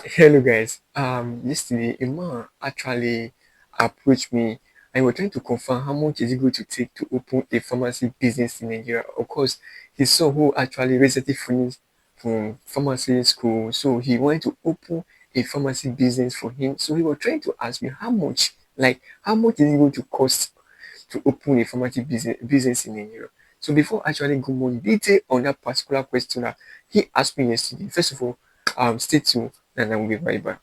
Hello guys. Yesterday a man actually approached me and we're trying to confirm how much is it going to take to open a pharmacy business in Nigeria. Of course, his son who actually recently finished from pharmacy school, so he wanted to open a pharmacy business for him. So he was trying to ask me how much is it going to cost to open a pharmacy business in Nigeria. So before actually go more in detail on that particular question that he asked me yesterday, first of all, stay tuned and I will be right back.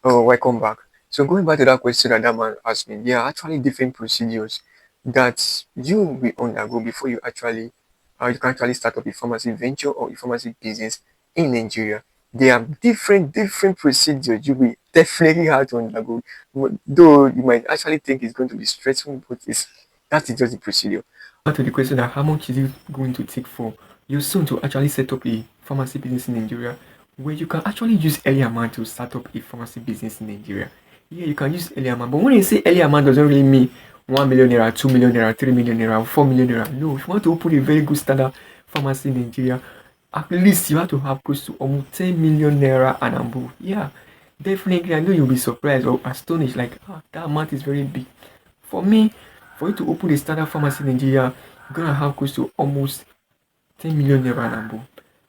Oh, welcome back. So going back to that question that man asked me, there are actually different procedures that you will undergo before you can actually start up a pharmacy venture or a pharmacy business in Nigeria. There are different procedures you will definitely have to undergo. Though you might actually think it's going to be stressful, but that is just the procedure. Back to the question that how much is it going to take for you soon to actually set up a pharmacy business in Nigeria, where you can actually use early amount to start up a pharmacy business in Nigeria. Yeah, you can use early amount, but when you say early amount, doesn't really mean 1 million naira, 2 million naira, 3 million naira, 4 million naira. No, if you want to open a very good standard pharmacy in Nigeria, at least you have to have close to almost 10 million naira and above. Yeah, definitely. I know you'll be surprised or astonished, like, that amount is very big. For me, for you to open a standard pharmacy in Nigeria, you're gonna have close to almost 10 million naira and above.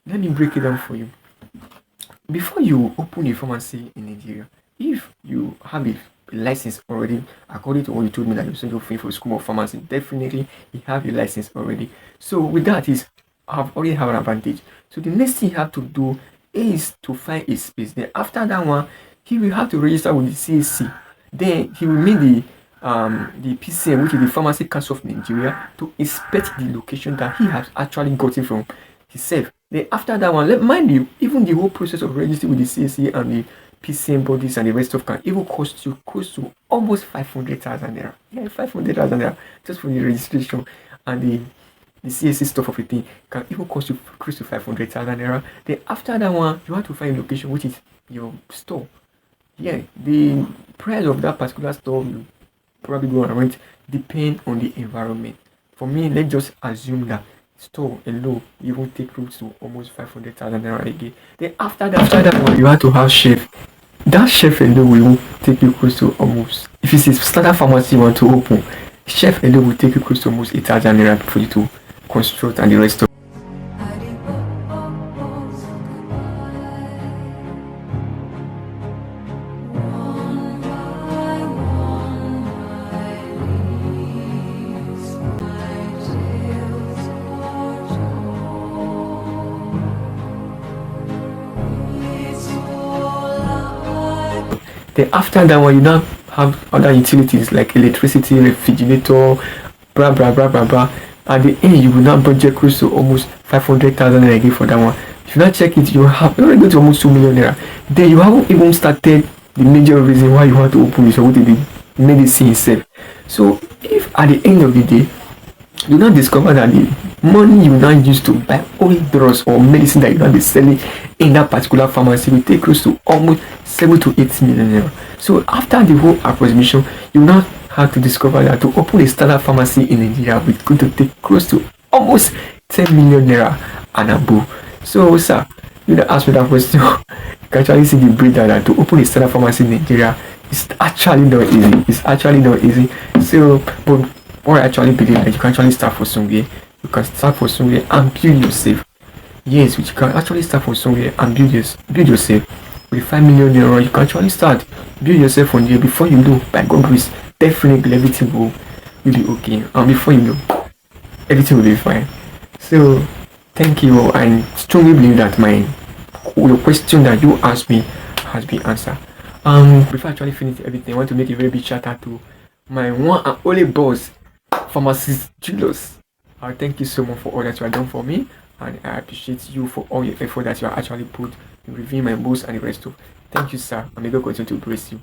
Let me break it down for you. Before you open a pharmacy in Nigeria, if you have a license already, according to what you told me that you're still free for school of pharmacy, definitely you have your license already. So with that is I've already have an advantage. So the next thing you have to do is to find a space. Then after that one, he will have to register with the CAC. Then he will meet the PCM, which is the Pharmacy Council of Nigeria, to inspect the location that he has actually gotten from himself. Then after that one, let mind you, even the whole process of registering with the CAC and the PCM bodies and the rest of can even cost you close to almost 500,000 naira. Yeah, 500,000 naira just for the registration and the CAC stuff of a thing can even cost you close to 500,000 naira. Then after that one, you have to find a location which is your store. Yeah, the price of that particular store you probably go and rent depend on the environment. For me, let's just assume that store alone you will take close to almost 500,000 naira again. Then after that one, you have to have chef. That chef alone will take you close to almost, if it's a standard pharmacy you want to open, chef alone will take you close to almost 8,000 naira for you to construct and the rest of. Then after that one, you now have other utilities like electricity, refrigerator, blah blah blah blah blah. At the end, you will now budget close to almost 500,000 naira again for that one. If you now check it, you have already go to almost 2 million naira. Then you haven't even started the major reason why you want to open this or what the medicine itself. So if at the end of the day you now discover that the money you now use to buy only drugs or medicine that you now be selling in that particular pharmacy will take close to almost 7 to 8 million naira. So after the whole approximation, you now have to discover that to open a standard pharmacy in Nigeria is going to take close to almost 10 million naira and above. So sir, you know ask me that question. You can actually see the breakdown that to open a standard pharmacy in Nigeria is actually not easy. It's actually not easy. So but what I actually believe that you can actually start for somewhere. You can start for somewhere and build yourself. Yes, which you can actually start from somewhere and build yourself. With 5 million euro, you can actually start build yourself from there. Before you know, by God grace, definitely everything will be okay. And before you know, everything will be fine. So thank you. I strongly believe that your question that you asked me has been answered. Before I actually finish everything, I want to make a very big shout out to my one and only boss, pharmacist Julius. Thank you so much for all that you have done for me, and I appreciate you for all your effort that you have actually put in reviewing my books and the rest of. Thank you, sir, and may God continue to bless you.